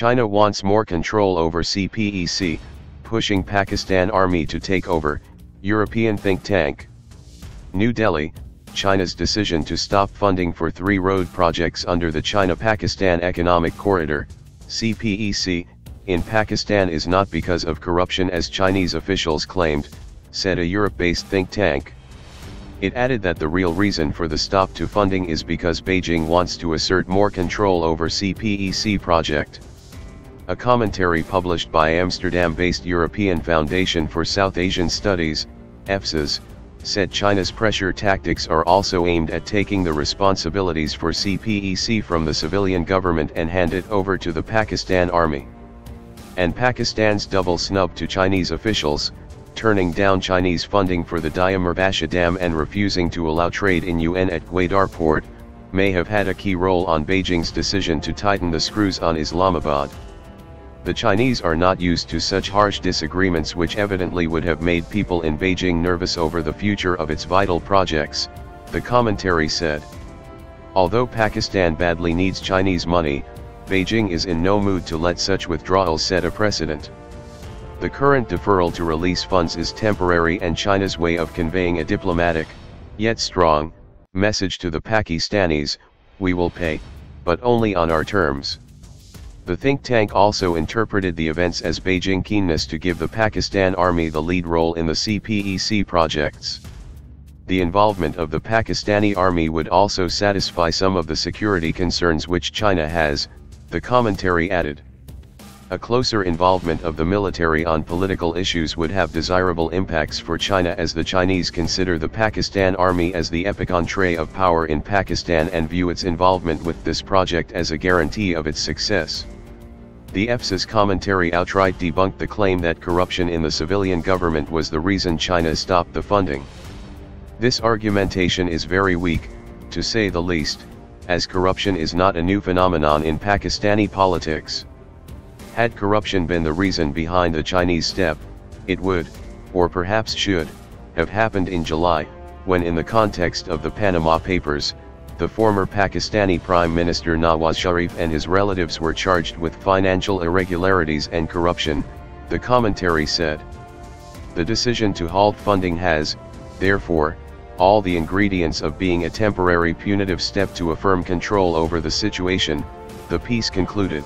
China wants more control over CPEC, pushing Pakistan Army to take over, European think tank. New Delhi, China's decision to stop funding for 3 road projects under the China-Pakistan Economic Corridor, CPEC, in Pakistan is not because of corruption as Chinese officials claimed, said a Europe-based think tank. It added that the real reason for the stop to funding is because Beijing wants to assert more control over CPEC project. A commentary published by Amsterdam-based European Foundation for South Asian Studies, EFSAS, said China's pressure tactics are also aimed at taking the responsibilities for CPEC from the civilian government and hand it over to the Pakistan Army. And Pakistan's double snub to Chinese officials, turning down Chinese funding for the Diamerbasha Dam and refusing to allow trade in UN at Gwadar port, may have had a key role on Beijing's decision to tighten the screws on Islamabad. The Chinese are not used to such harsh disagreements, which evidently would have made people in Beijing nervous over the future of its vital projects, the commentary said. Although Pakistan badly needs Chinese money, Beijing is in no mood to let such withdrawals set a precedent. The current deferral to release funds is temporary and China's way of conveying a diplomatic, yet strong, message to the Pakistanis: we will pay, but only on our terms. The think tank also interpreted the events as Beijing's keenness to give the Pakistan Army the lead role in the CPEC projects. The involvement of the Pakistani Army would also satisfy some of the security concerns which China has, the commentary added. A closer involvement of the military on political issues would have desirable impacts for China, as the Chinese consider the Pakistan Army as the epicenter of power in Pakistan and view its involvement with this project as a guarantee of its success. The EFSAS commentary outright debunked the claim that corruption in the civilian government was the reason China stopped the funding. This argumentation is very weak, to say the least, as corruption is not a new phenomenon in Pakistani politics. Had corruption been the reason behind the Chinese step, it would, or perhaps should, have happened in July, when in the context of the Panama Papers, the former Pakistani Prime Minister Nawaz Sharif and his relatives were charged with financial irregularities and corruption, the commentary said. The decision to halt funding has, therefore, all the ingredients of being a temporary punitive step to affirm control over the situation, the piece concluded.